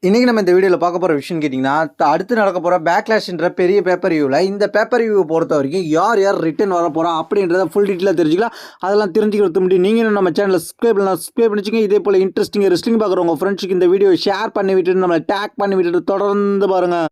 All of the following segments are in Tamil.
இன்னைக்கு நம்ம இந்த வீடியோவில் பார்க்க போகிற விஷயம் கேட்டிங்கன்னா அடுத்து நடக்க போகிற பேக்லாஷ்ன்ற பெரிய பேப்பர் வியூவில் இந்த பேப்பர் வியூ பொறுத்த வரைக்கும் யார் யார் ரிட்டன் வர போகிறா அப்படின்றத ஃபுல் டீட்டெயிலாக தெரிஞ்சுக்கலாம். அதெல்லாம் தெரிஞ்சுக்கிறது முடியும். நீங்களும் நம்ம சேனலில் சப்ஸ்கிரைப் பண்ணிச்சுங்க. இதே போல் இன்ட்ரெஸ்டிங் ரெஸ்லிங் பார்க்குற உங்கள் ஃப்ரெண்ட்ஸுக்கு இந்த வீடியோ ஷேர் பண்ணி விட்டுட்டு நம்மளை டேக் பண்ணி விட்டுட்டு தொடர்ந்து பாருங்கள்.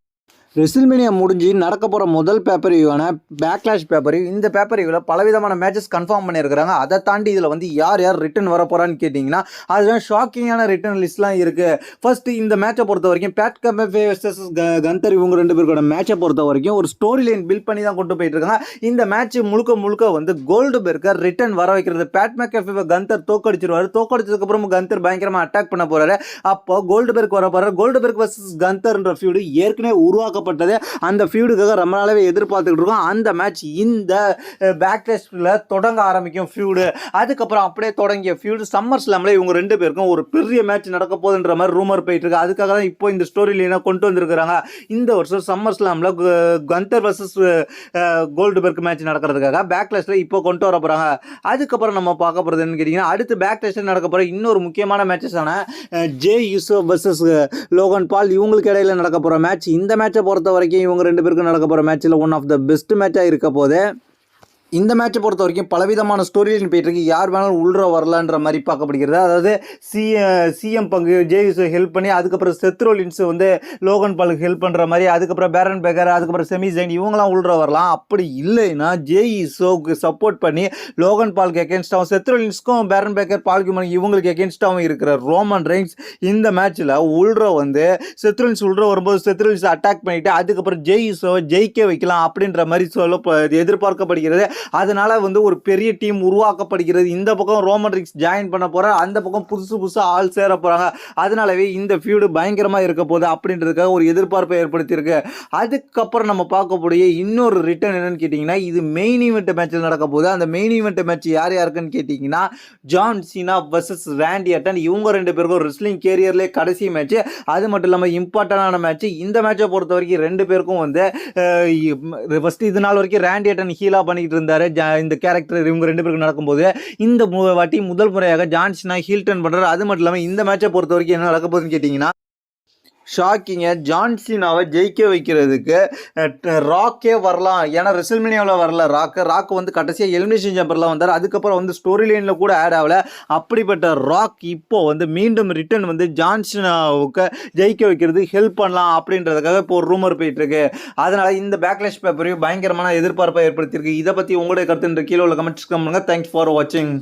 ரெசில்மேனியா முடிஞ்சு நடக்க போகிற முதல் பேப்பர் வியூவான பேக்லாஷ் பேப்பர் வியூ. இந்த பேப்பர் வியூவில் பலவிதமான மேட்சஸ் கன்ஃபார்ம் பண்ணியிருக்கிறாங்க. அதை தாண்டி இதில் வந்து யார் யார் ரிட்டன் வர போகிறான்னு கேட்டிங்கன்னா அதுதான் ஷாக்கிங்கான ரிட்டன் லிஸ்ட்லாம் இருக்குது. ஃபர்ஸ்ட்டு இந்த மேட்சை பொறுத்த வரைக்கும் பேட் கம்பே வர்சஸ் கந்தர் இவங்க ரெண்டு பேருக்கோட மேட்சை பொறுத்த வரைக்கும் ஒரு ஸ்டோரி லைன் பில்ட் பண்ணி தான் கொண்டு போயிட்டு இருக்காங்க. இந்த மேட்ச் முழுக்க வந்து கோல்டு பெர்கர் ரிட்டன் வர வைக்கிறது. பேட் மேக்கஃபே கந்தர் தோக்கடிச்சிருவார். தோக்கடிச்சதுக்கப்புறம் கந்தர் பயங்கரமாக அட்டாக் பண்ண போகிறாரு. அப்போ கோல்டு பெர்க் வர போகிறார். கோல்டு பெர்க் வர்சஸ் கந்தர்ன்ற ஃபியூடு ஏற்கனவே உருவாக்க அந்த ஃபியூடுக்காக ரொம்ப நாளாவே எதிர்பார்த்துக்கிட்டு இருக்கோம். அந்த மேட்ச் இந்த பேக்லாஷ்ல தொடங்க ஆரம்பிக்கும் ஃபியூடு. அதுக்கப்புறம் அப்படியே தொடங்கிய ஃபியூடு சம்மர் ஸ்லாம்ல இவங்க ரெண்டு பேருக்கும் ஒரு பெரிய மேட்ச் நடக்க போகுதுன்ற மாதிரி ரூமர் போயிட்டு இருக்கு. அதுக்காக தான் இப்போ இந்த ஸ்டோரி லைனை கொண்டு வந்திருக்கிறாங்க. இந்த வருஷம் சம்மர் ஸ்லாம்ல Gunther versus Goldberg match நடக்கிறதுக்காக பேக்லாஷ்ல இப்போ கொண்டு வர போறாங்க. அதுக்கப்புறம் நம்ம பார்க்க போறது என்னன்னு கேட்டீங்கன்னா அடுத்து பேக்லாஷ்ல நடக்க போற இன்னொரு முக்கியமான மேட்சஸான Jey Uso versus Logan Paul இவங்களுக்கு இடையில நடக்க போற மேட்ச். இந்த மேட்சை பொறுத்த வரைக்கும் இவங்க ரெண்டு பேருக்கும் நடக்க போகிற மேட்ச்சில் ஒன் ஆஃப் த பெஸ்ட் மேட்சாக இருக்க போது. இந்த மேட்சை பொறுத்த வரைக்கும் பலவிதமான ஸ்டோரி லைன் போயிட்டுருக்கு. யார் வேணாலும் உள்ற வரலான்ற மாதிரி பார்க்கப்படுகிறது. அதாவது சிஎம் பங்கு ஜேயூஸை ஹெல்ப் பண்ணி அதுக்கப்புறம் செத்ரோலின்ஸ் வந்து லோகன் பாலுக்கு ஹெல்ப் பண்ணுற மாதிரி, அதுக்கப்புறம் பேரன் பேக்கர், அதுக்கப்புறம் செமி ஜெயின் இவங்களாம் உள்ற வரலாம். அப்படி இல்லைன்னா ஜேயூஸோக்கு சப்போர்ட் பண்ணி லோகன் பாலுக்கு எகென்ஸ்டாகவும் செத்ரோலின்ஸ்க்கும் பேரன் பேக்கர் பால்குமன் இவங்களுக்கு எகென்ஸ்டாகவும் இருக்கிற ரோமன் ரெயின்ஸ் இந்த மேட்ச்சில் உள்ற வந்து செத்ரோலின்ஸ் உள்ற வரும்போது செத்ரோலின்ஸ் அட்டாக் பண்ணிவிட்டு அதுக்கப்புறம் ஜேயூஸோவை ஜெயிக்க வைக்கலாம் அப்படின்ற மாதிரி எதிர்பார்க்கப்படுகிறது. அதனால வந்து ஒரு பெரிய டீம் உருவாக்கப்படுகிறது. இந்த பக்கம் ரோமன் ரெயின்ஸ் ஜாயின் பண்ண போறார், அந்த பக்கம் புதுசா ஆள் சேர போறாங்க. அதனாலவே இந்த ஃபியூடு பயங்கரமா இருக்க போகுது அப்படின்றதுக்காக ஒரு எதிர்பார்ப்பை ஏற்படுத்தியிருக்கு. அதுக்கப்புறம் நம்ம பார்க்கக்கூடிய இன்னொரு ரிட்டர்ன் என்னன்னு கேட்டீங்கன்னா இது மெயின் ஈவெண்ட் மேட்சில் நடக்க போகுது. அந்த மெயின் ஈவெண்ட் மேட்ச் யார் யாருக்குன்னு கேட்டீங்கன்னா ஜான் சீனா வர்சஸ் ராண்டி ஆர்டன். இவங்க ரெண்டு பேருக்கும் ரெஸ்லிங் கேரியர்லேயே கடைசி மேட்ச். அது மட்டும் இல்லாமல் இம்பார்ட்டன்டான மேட்ச். இந்த மேட்சை பொறுத்த வரைக்கும் ரெண்டு பேருக்கும் வந்து ஃபர்ஸ்ட் இது நாள் வரைக்கும் ராண்டி ஆர்டன் ஹீலா பண்ணிட்டு இருந்தாரு. இந்த கேரக்டர் இவங்க ரெண்டு பேருக்கு நடக்கும்போது இந்த வாட்டி முதல் முறையாக ஜான் சீனா ஹீல் டர்ன் பண்றாரு. அது மட்டும் இல்லாமல் இந்த மேட்சை பொறுத்த வரைக்கும் என்ன நடக்க போகுதுன்னு கேட்டீங்கன்னா ஷாக்கிங்காக ஜான் சீனாவை ஜெயிக்க வைக்கிறதுக்கு ராக்கே வரலாம். ஏன்னா ரெசில்மேனியாவில் வரல ராக் வந்து கடைசியாக எலிமினேஷன் சேம்பரில் வந்தார். அதுக்கப்புறம் வந்து ஸ்டோரி லைனில் கூட ஆட் ஆகலை. அப்படிப்பட்ட ராக் இப்போ வந்து மீண்டும் ரிட்டர்ன் வந்து ஜான் சீனாவுக்கு ஜெயிக்க வைக்கிறது ஹெல்ப் பண்ணலாம் அப்படின்றதுக்காக இப்போ ஒரு ரூமர் போயிட்டுருக்கு. அதனால் இந்த பேக்லாஷ் பேப்பரையும் பயங்கரமான எதிர்பார்ப்பை ஏற்படுத்தியிருக்கு. இதை பற்றி உங்களுடைய கருத்து கீழே உள்ள கமெண்ட்ஸ் பண்ணுங்கள். தேங்க்ஸ் ஃபார் வாட்சிங்.